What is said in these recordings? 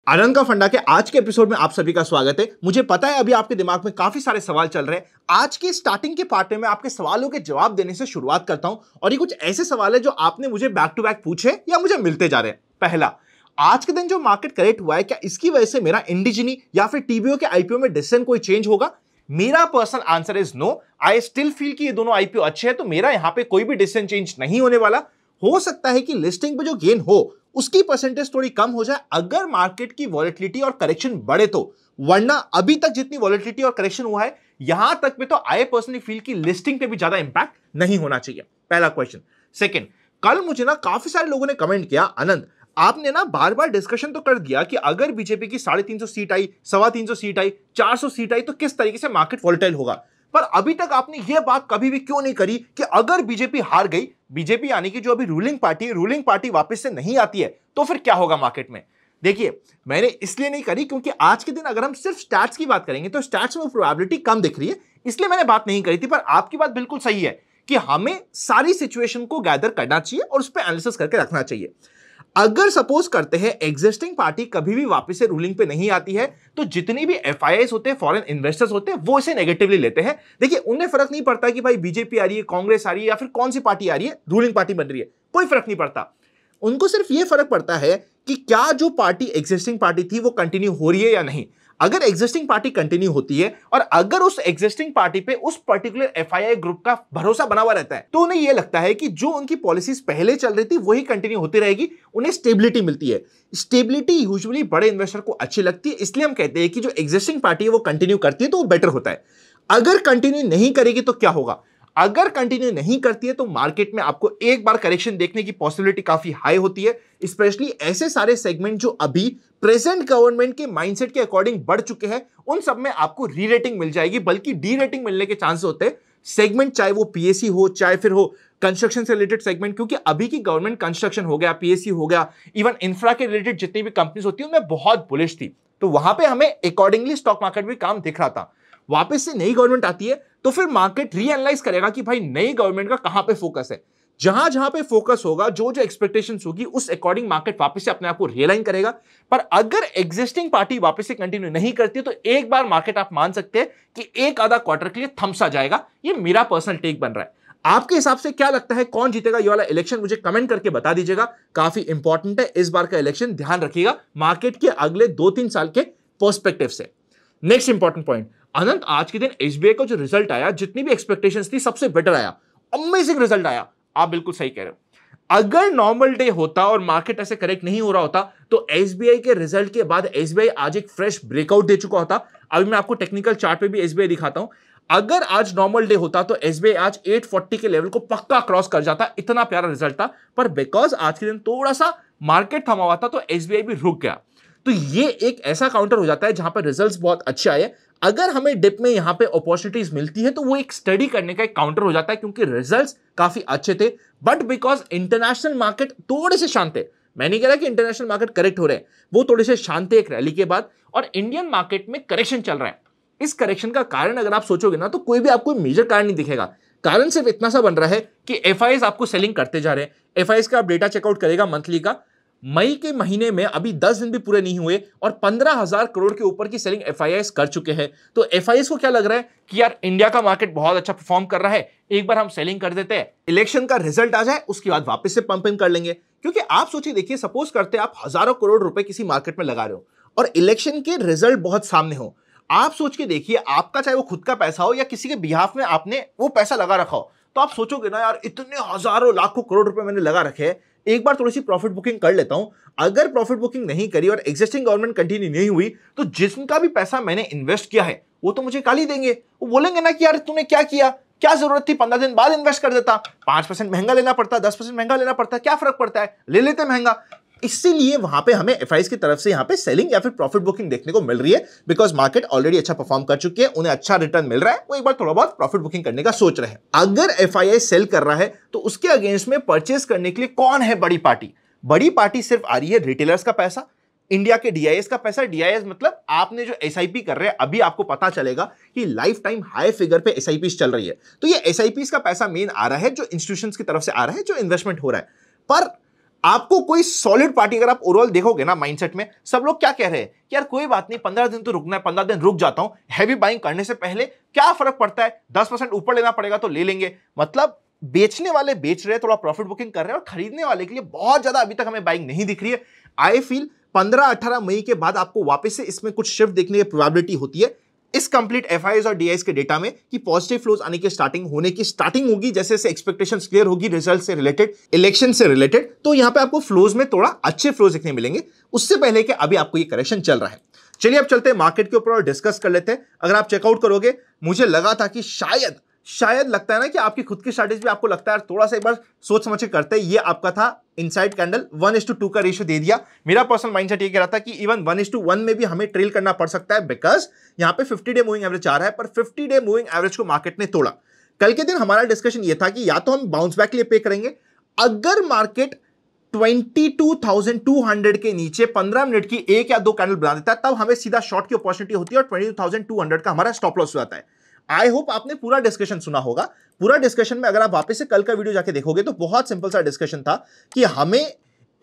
आनंद का फंडा के आज के एपिसोड में आप सभी का स्वागत है। मुझे पता है अभी आपके दिमाग में काफी सारे सवाल चल रहे हैं। आज के स्टार्टिंग के पार्ट में मैं आपके सवालों के जवाब देने से शुरुआत करता हूं और ये कुछ ऐसे सवाल है जो आपने मुझे बैक टू बैक पूछे या मुझे मिलते जा रहे हैं। पहला, आज के दिन जो मार्केट करेक्ट हुआ है, क्या इसकी वजह से मेरा इंडिजिनी या फिर टीबीओ के आईपीओ में डिसीजन कोई चेंज होगा? मेरा personal answer is no. I still feel कि ये दोनों आईपीओ अच्छे हैं, तो मेरा यहां पे कोई भी डिसीजन चेंज नहीं होने वाला। हो सकता है कि लिस्टिंग पे जो गेन हो उसकी परसेंटेज थोड़ी कम हो जाए अगर मार्केट की वॉलेटिलिटी और करेक्शन बढ़े तो, वरना अभी तक जितनी वॉलेटिलिटी और करेक्शन हुआ है यहां तक पे तो आई पर्सनली फील की लिस्टिंग पे भी ज्यादा इंपैक्ट नहीं होना चाहिए। पहला क्वेश्चन। सेकंड, कल मुझे ना काफी सारे लोगों ने कमेंट किया, आनंद आपने ना बार बार डिस्कशन तो कर दिया कि अगर बीजेपी की 350 सीट आई, 325 सीट आई, 400 सीट आई तो किस तरीके से मार्केट वॉलेटाइल होगा, पर अभी तक आपने यह बात कभी भी क्यों नहीं करी कि अगर बीजेपी हार गई, बीजेपी यानी कि जो अभी रूलिंग पार्टी वापस से नहीं आती है, तो फिर क्या होगा मार्केट में? देखिए, मैंने इसलिए नहीं करी क्योंकि आज के दिन अगर हम सिर्फ स्टैट्स की बात करेंगे तो स्टैट्स में प्रोबेबिलिटी कम दिख रही है, इसलिए मैंने बात नहीं करी थी। पर आपकी बात बिल्कुल सही है कि हमें सारी सिचुएशन को गैदर करना चाहिए और उस पर एनालिसिस करके रखना चाहिए। अगर सपोज करते हैं एग्जिस्टिंग पार्टी कभी भी वापस से रूलिंग पे नहीं आती है, तो जितनी भी एफआईआईस होते हैं, फॉरेन इन्वेस्टर्स होते हैं, वो इसे नेगेटिवली लेते हैं। देखिए, उन्हें फर्क नहीं पड़ता कि भाई बीजेपी आ रही है, कांग्रेस आ रही है या फिर कौन सी पार्टी आ रही है, रूलिंग पार्टी बन रही है, कोई फर्क नहीं पड़ता। उनको सिर्फ ये फर्क पड़ता है कि क्या जो पार्टी एग्जिस्टिंग पार्टी थी वो कंटिन्यू हो रही है या नहीं। अगर एग्जिस्टिंग पार्टी कंटिन्यू होती है और अगर उस एग्जिस्टिंग पार्टी पे उस पर्टिकुलर एफआईआई ग्रुप का भरोसा बना हुआ रहता है, तो उन्हें यह लगता है कि जो उनकी पॉलिसीज पहले चल रही थी वही कंटिन्यू होती रहेगी, उन्हें स्टेबिलिटी मिलती है। स्टेबिलिटी यूजुअली बड़े इन्वेस्टर को अच्छी लगती है, इसलिए हम कहते हैं कि जो एग्जिस्टिंग पार्टी है वो कंटिन्यू करती है तो वो बेटर होता है। अगर कंटिन्यू नहीं करेगी तो क्या होगा? अगर कंटिन्यू नहीं करती है तो मार्केट में आपको एक बार करेक्शन देखने की पॉसिबिलिटी काफी हाई होती है, स्पेशली ऐसे सारे सेगमेंट जो अभी प्रेजेंट गवर्नमेंट के माइंडसेट के अकॉर्डिंग बढ़ चुके हैं, उन सब में आपको री रेटिंग मिल जाएगी, बल्कि डी रेटिंग मिलने के चांसेस होते हैं। सेगमेंट चाहे वो पीएससी हो, चाहे फिर हो कंस्ट्रक्शन से रिलेटेड सेगमेंट, क्योंकि अभी की गवर्नमेंट कंस्ट्रक्शन हो गया, पीएससी हो गया, इवन इंफ्रा के रिलेटेड जितनी भी कंपनीज होती है उनमें बहुत बुलिश थी, तो वहां पे हमें अकॉर्डिंगली स्टॉक मार्केट में काम दिख रहा था। वापस से नई गवर्नमेंट आती है तो फिर मार्केट रीएनालाइज करेगा कि भाई नई गवर्नमेंट का कहां पे फोकस है। जहां जहां पे फोकस होगा, जो जो एक्सपेक्टेशंस होगी, उस अकॉर्डिंग मार्केट वापस से अपने आप को रियलाइन करेगा। पर अगर एग्जिस्टिंग पार्टी वापस से कंटिन्यू नहीं करती तो एक बार मार्केट आप मान सकते हैं कि एक आधा क्वार्टर के लिए थम्स आ जाएगा। ये मेरा पर्सनल टेक बन रहा है। आपके हिसाब से क्या लगता है कौन जीतेगा ये वाला इलेक्शन? मुझे कमेंट करके बता दीजिएगा। काफी इंपॉर्टेंट है इस बार का इलेक्शन, ध्यान रखिएगा मार्केट के अगले 2-3 साल के पर्सपेक्टिव से। नेक्स्ट इंपॉर्टेंट पॉइंट, अनंत आज के दिन एसबीआई का जो रिजल्ट आया, जितनी भी एक्सपेक्टेशंस थी सबसे बेटर आया, अमेजिंग रिजल्ट आया। आप बिल्कुल सही कह रहे हो। अगर नॉर्मल डे होता और मार्केट ऐसे करेक्ट नहीं हो रहा होता तो एसबीआई के रिजल्ट के बाद एसबीआई आज एक फ्रेश ब्रेकआउट दे चुका होता। अभी मैं आपको टेक्निकल चार्ट पे भी एसबीआई दिखाता हूं। अगर आज नॉर्मल डे होता तो एसबीआई आज 840 के लेवल को पक्का क्रॉस कर जाता, इतना प्यारा रिजल्ट था। पर बिकॉज आज के दिन थोड़ा सा मार्केट थमा हुआ था तो एसबीआई भी रुक गया। तो ये एक ऐसा काउंटर हो जाता है जहां पर रिजल्ट्स बहुत अच्छे आए। अगर हमें डिप में यहां पे अपॉर्चुनिटीज मिलती है तो वो एक स्टडी करने का एक काउंटर हो जाता है, क्योंकि रिजल्ट्स काफी अच्छे थे। बट बिकॉज इंटरनेशनल मार्केट थोड़े से शांत थे, मैं नहीं कह रहा कि इंटरनेशनल मार्केट करेक्ट हो रहे हैं, वो थोड़े से शांत थे एक रैली के बाद, और इंडियन मार्केट में करेक्शन चल रहा है। इस करेक्शन का कारण अगर आप सोचोगे ना तो कोई भी आपको मेजर कारण नहीं दिखेगा। कारण सिर्फ इतना सा बन रहा है कि एफआईआईस आपको सेलिंग करते जा रहे हैं। एफआईआईस का आप डेटा चेकआउट करेगा मंथली का, मई के महीने में अभी 10 दिन भी पूरे नहीं हुए और 15,000 करोड़ के ऊपर की सेलिंग एफआईआईस कर चुके हैं। तो एफआईआईस को क्या लग रहा है कि यार इंडिया का मार्केट बहुत अच्छा परफॉर्म कर रहा है, एक बार हम सेलिंग कर देते हैं, इलेक्शन का रिजल्ट आ जाए उसके बाद वापस से पंप इन कर लेंगे। क्योंकि आप सोचिए, देखिए, सपोज करते आप हजारों करोड़ रुपए किसी मार्केट में लगा रहे हो और इलेक्शन के रिजल्ट बहुत सामने हो। आप सोच के देखिए, आपका चाहे वो खुद का पैसा हो या किसी के बिहाफ में आपने वो पैसा लगा रखा हो, तो आप सोचोगे ना यार इतने हजारों लाखों करोड़ रुपए मैंने लगा रखे हैं, एक बार थोड़ी सी प्रॉफिट बुकिंग कर लेता हूं। अगर प्रॉफिट बुकिंग नहीं करी और एग्जिस्टिंग गवर्नमेंट कंटिन्यू नहीं हुई तो जिसका भी पैसा मैंने इन्वेस्ट किया है वो तो मुझे गाली देंगे। वो बोलेंगे ना कि यार तूने क्या किया, क्या जरूरत थी, 15 दिन बाद इन्वेस्ट कर देता, 5% महंगा लेना पड़ता, 10% महंगा लेना पड़ता, क्या फर्क पड़ता है, ले लेते महंगा। इसीलिए वहां पे हमें एफआईआईस की तरफ से यहां पे सेलिंग या फिर प्रॉफिट बुकिंग देखने को मिल रही है, बिकॉज मार्केट ऑलरेडी अच्छा परफॉर्म कर चुकी है, उन्हें अच्छा रिटर्न मिल रहा है, वो एक बार थोड़ा बहुत प्रॉफिट बुकिंग करने का सोच रहे हैं। अगर एफआईआई सेल कर रहा है तो उसके अगेंस्ट में परचेस करने के लिए कौन है बड़ी पार्टी? बड़ी पार्टी सिर्फ आ रही है रिटेलर्स का पैसा, इंडिया के डीआईएस का पैसा। डीआईएस मतलब आपने जो एसआईपी कर रहे हैं, अभी आपको पता चलेगा कि लाइफ टाइम हाई फिगर पे एसआईपी चल रही है, तो ये एसआईपी का पैसा मेन आ रहा है, जो इंस्टीट्यूशंस की तरफ से आ रहा है, जो इन्वेस्टमेंट हो रहा है। पर आपको कोई सॉलिड पार्टी अगर आप ओवरऑल देखोगे ना माइंडसेट में, सब लोग क्या कह रहे हैं कि यार कोई बात नहीं, 15 दिन तो रुकना है, 15 दिन रुक जाता हूं, हैवी बाइंग करने से पहले क्या फर्क पड़ता है, 10% ऊपर लेना पड़ेगा तो ले लेंगे। मतलब बेचने वाले बेच रहे हैं, थोड़ा प्रॉफिट बुकिंग कर रहे हैं, और खरीदने वाले के लिए बहुत ज्यादा अभी तक हमें बाइंग नहीं दिख रही है। आई फील 15-18 मई के बाद आपको वापस से इसमें कुछ शिफ्ट देखने की प्रोबेबिलिटी होती है इस कंप्लीट एफआईआईज और डीआईज के डेटा में, कि पॉजिटिव फ्लोज आने की स्टार्टिंग होगी, जैसे जैसे एक्सपेक्टेशंस क्लियर होगी रिजल्ट से रिलेटेड, इलेक्शन से रिलेटेड, तो यहां पे आपको फ्लोज में थोड़ा अच्छे फ्लोज देखने मिलेंगे, उससे पहले कि अभी आपको ये करेक्शन चल रहा है। चलिए अब चलते हैं मार्केट के ऊपर और डिस्कस कर लेते हैं। अगर आप चेकआउट करोगे, मुझे लगा था कि शायद लगता है ना कि आपकी खुद की स्ट्रैटेजी भी आपको लगता है थोड़ा सा एक बार सोच समझ के करते हैं, ये आपका था इनसाइड कैंडल 1:2 का रेशियो दे दिया। मेरा पर्सनल माइंडसेट ये कह रहा था कि इवन 1:1 में भी हमें ट्रेल करना पड़ सकता है, बिकॉज यहां पे 50 डे मूविंग एवरेज आ रहा है, पर 50 डे मूविंग एवरेज को मार्केट ने तोड़ा। कल के दिन हमारा डिस्कशन ये था कि या तो हम बाउंस बैक के लिए पे करेंगे, अगर मार्केट 22,200 के नीचे 15 मिनट की एक या दो कैंडल बना देता है, तब हमें सीधा शॉर्ट की अपॉर्चुनिटी होती है और 22,200 का हमारा स्टॉप लॉस हो जाता है। आई होप आपने पूरा डिस्कशन सुना होगा। पूरा डिस्कशन में अगर आप वापस से कल का वीडियो जाके देखोगे तो बहुत सिंपल सा डिस्कशन था कि हमें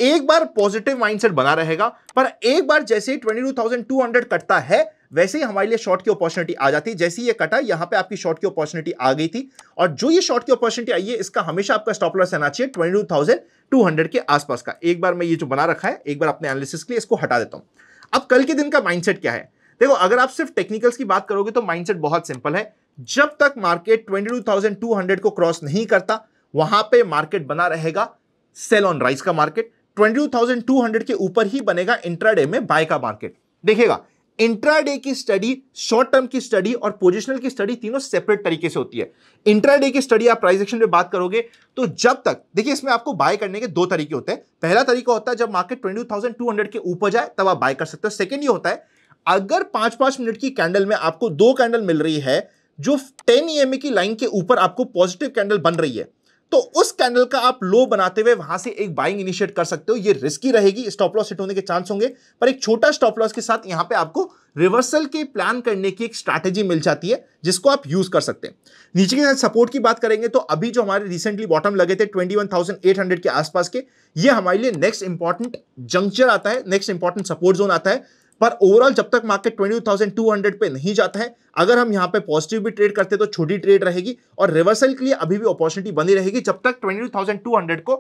एक बार पॉजिटिव माइंडसेट बना रहेगा, पर एक बार जैसे ही 22,200 कटता है वैसे ही हमारे लिए शॉर्ट की अपॉर्चुनिटी आ जाती है। जैसे ही ये कटा, यहां पे आपकी शॉर्ट की अपॉर्चुनिटी आ गई थी, और जो ये शॉर्ट की अपॉर्चुनिटी आई है इसका हमेशा आपका स्टॉप लॉस रहना चाहिए 22,200 के आसपास का। एक बार मैं ये जो बना रखा है, एक बार अपने एनालिसिस के लिए इसको हटा देता हूं। अब कल के दिन का माइंडसेट क्या है, देखो अगर आप सिर्फ टेक्निकल्स की बात करोगे तो माइंडसेट बहुत सिंपल है। जब तक मार्केट 22,200 को क्रॉस नहीं करता, वहां पे मार्केट बना रहेगा सेल ऑन राइज का मार्केट, 22,200 के ऊपर ही बनेगा इंट्राडे में बाय का मार्केट। देखिएगा, इंट्राडे की स्टडी, शॉर्ट टर्म की स्टडी और पोजिशनल की स्टडी तीनों सेपरेट तरीके से होती है। इंट्राडे की स्टडी आप प्राइस एक्शन में बात करोगे तो जब तक, देखिए इसमें आपको बाय करने के दो तरीके होते हैं। पहला तरीका होता है जब मार्केट 22,200 के ऊपर जाए तब आप बाय कर सकते हो। सेकंड ये होता है अगर 5-5 मिनट की कैंडल में आपको दो कैंडल मिल रही है जो 10 EMA की लाइन के ऊपर आपको पॉजिटिव कैंडल बन रही है, तो उस कैंडल का आप लो बनाते हुए वहां से एक बाइंग इनिशिएट कर सकते हो। ये रिस्की रहेगी, स्टॉप लॉस हिट होने के चांस होंगे, पर एक छोटा स्टॉप लॉस के साथ यहां पे आपको रिवर्सल के प्लान करने की एक स्ट्रैटेजी मिल जाती है जिसको आप यूज कर सकते हैं। नीचे के सपोर्ट की बात करेंगे तो अभी जो हमारे रिसेंटली बॉटम लगे थे 21,800 के आसपास के, ये हमारे लिए नेक्स्ट इंपॉर्टेंट जंक्चर आता है, नेक्स्ट इंपॉर्टेंट सपोर्ट जोन आता है। पर ओवरऑल जब तक मार्केट 22,200 पे नहीं जाता है, अगर हम यहां पे पॉजिटिव भी ट्रेड करते हैं तो छोटी ट्रेड रहेगी, और रिवर्सल के लिए अभी भी अपॉर्चुनिटी बनी रहेगी जब तक 22,200 को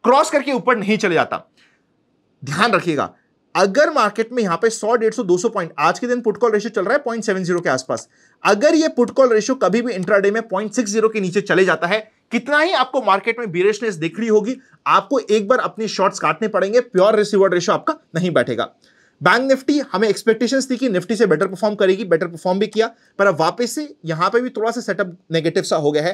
क्रॉस करके ऊपर नहीं चले जाता। ध्यान रखिएगा, अगर मार्केट में यहां पे 100, 150, 200 पॉइंट, आज के दिन पुट कॉल रेशियो चल रहा है 0.70 के आसपास, अगर ये पुट कॉल रेशियो कभी भी इंट्राडे में 0.60 के नीचे चले जाता है, कितना ही आपको मार्केट में बियरिशनेस दिख रही होगी, आपको एक बार अपनी शॉर्ट्स काटने पड़ेंगे, प्योर रिस्क रिवॉर्ड रेशियो आपका नहीं बैठेगा। बैंक निफ्टी, हमें एक्सपेक्टेशंस थी कि निफ्टी से बेटर परफॉर्म करेगी, बेटर परफॉर्म भी किया, पर अब वापस से यहां पे भी थोड़ा सा सेटअप नेगेटिव सा हो गया है।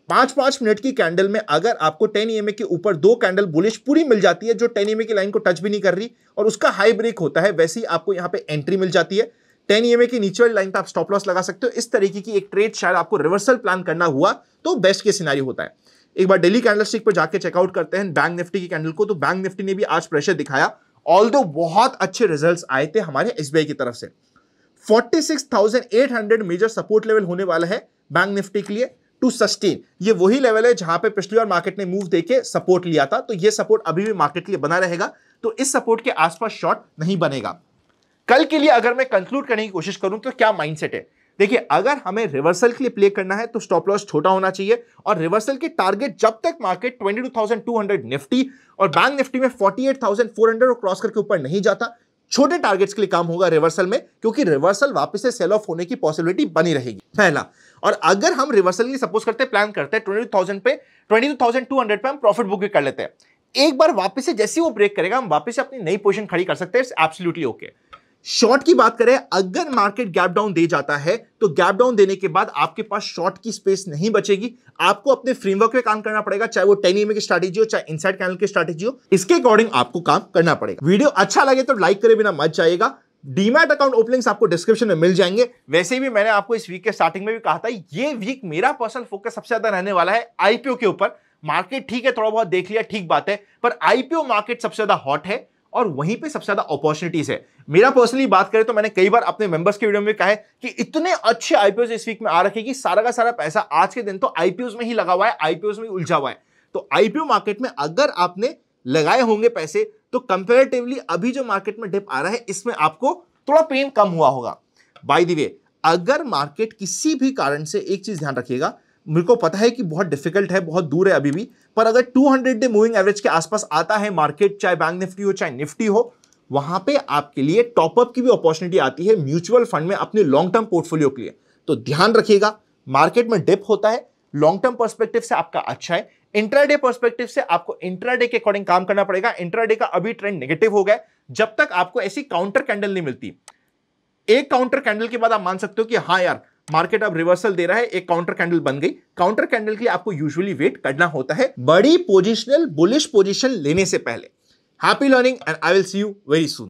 5-5 मिनट की कैंडल में अगर आपको 10 EMA के ऊपर दो कैंडल बुलिश पूरी मिल जाती है जो 10 EMA की लाइन को टच भी नहीं कर रही और उसका हाई ब्रेक होता है, वैसे ही आपको यहां पे एंट्री मिल जाती है। 10 EMA की नीचे वाली लाइन पे आप स्टॉप लॉस लगा सकते हो। इस तरीके की एक ट्रेड शायद आपको रिवर्सल प्लान करना हुआ तो बेस्ट के सिनेरियो होता है। एक बार डेली कैंडलस्टिक पर जाके चेकआउट करते हैं बैंक निफ्टी की कैंडल को, तो बैंक निफ्टी ने भी आज प्रेशर दिखाया, ऑल्दो बहुत अच्छे रिजल्ट्स आए थे हमारे एसबीआई की तरफ से। 46,800 मेजर सपोर्ट लेवल होने वाला है बैंक निफ्टी के लिए टू सस्टेन। ये वही लेवल है जहां पे पिछली बार मार्केट ने मूव देके सपोर्ट लिया था, तो ये सपोर्ट अभी भी मार्केट के लिए बना रहेगा, तो इस सपोर्ट के आसपास शॉर्ट नहीं बनेगा। कल के लिए अगर मैं कंक्लूड करने की कोशिश करूं तो क्या माइंडसेट है, देखिए अगर हमें रिवर्सल के लिए प्ले करना है तो स्टॉप लॉस छोटा होना चाहिए, और रिवर्सल के टारगेट जब तक मार्केट 22,200 निफ्टी और बैंक निफ्टी में 48,400 क्रॉस करके ऊपर नहीं जाता, छोटे टारगेट्स के लिए काम होगा रिवर्सल में, क्योंकि रिवर्सल वापस से सेल ऑफ होने की पॉसिबिलिटी बनी रहेगी, पहला। और अगर हम रिवर्सल के लिए सपोज करते हैं, प्लान करते हैं 22,000 पे, 22,200 पे हम प्रॉफिट बुक कर लेते हैं, एक बार वापस से जैसे वो ब्रेक करेगा हम वापस से अपनी नई पोजीशन खड़ी कर सकते हैं, इट्स एब्सोल्युटली ओके। शॉर्ट की बात करें, अगर मार्केट गैप डाउन दे जाता है तो गैप डाउन देने के बाद आपके पास शॉर्ट की स्पेस नहीं बचेगी, आपको अपने फ्रेमवर्क पे काम करना पड़ेगा, चाहे वो 10 EMA की स्ट्रैटेजी हो, चाहे इनसाइड कैंडल की स्ट्रैटेजी हो, इसके अकॉर्डिंग आपको काम करना पड़ेगा। वीडियो अच्छा लगे तो लाइक करे बिना मत जाइएगा। डीमैट अकाउंट ओपनिंग्स आपको डिस्क्रिप्शन में मिल जाएंगे। वैसे भी मैंने आपको इस वीक के स्टार्टिंग में भी कहा था, ये वीक मेरा पर्सनल फोकस सबसे ज्यादा रहने वाला है आईपीओ के ऊपर। मार्केट ठीक है, थोड़ा बहुत देख लिया, ठीक बात है, पर आईपीओ मार्केट सबसे ज्यादा हॉट है और वहीं पे सबसे ज्यादा अपॉर्चुनिटीज है। मेरा पर्सनली बात करें तो मैंने कई बार अपने मेंबर्स के वीडियो में कहा है कि इतने अच्छे आईपीओज इस वीक में आ रखे कि सारा का सारा पैसा आज के दिन तो आईपीओज में ही लगा हुआ है, आईपीओज में उलझा हुआ है। तो आईपीओ मार्केट में अगर आपने लगाए होंगे पैसे, तो कंपैरेटिवली अभी जो मार्केट में डिप आ रहा है इसमें आपको थोड़ा पेन कम हुआ होगा। बाय द वे, अगर मार्केट किसी भी कारण से, एक चीज ध्यान रखिएगा, मेरे को पता है कि बहुत डिफिकल्ट है, बहुत दूर है अभी भी, पर अगर 200 डे मूविंग एवरेज के आसपास आता है मार्केट, चाहे बैंक निफ्टी हो चाहे निफ्टी हो, वहां पे आपके लिए टॉपअप की भी अपॉर्चुनिटी आती है म्यूचुअल फंड में अपने लॉन्ग टर्म पोर्टफोलियो के लिए। तो ध्यान रखिएगा, मार्केट में डिप होता है, लॉन्ग टर्म पर्सपेक्टिव से आपका अच्छा है, इंट्राडे पर्सपेक्टिव से आपको इंट्राडे के अकॉर्डिंग काम करना पड़ेगा। इंट्राडे का अभी ट्रेंड नेगेटिव हो गया, जब तक आपको ऐसी काउंटर कैंडल नहीं मिलती। एक काउंटर कैंडल के बाद आप मान सकते हो कि हाँ यार मार्केट अब रिवर्सल दे रहा है, एक काउंटर कैंडल बन गई। काउंटर कैंडल के लिए आपको यूजुअली वेट करना होता है बड़ी पोजिशनल बुलिश पोजीशन लेने से पहले। Happy learning and I will see you very soon.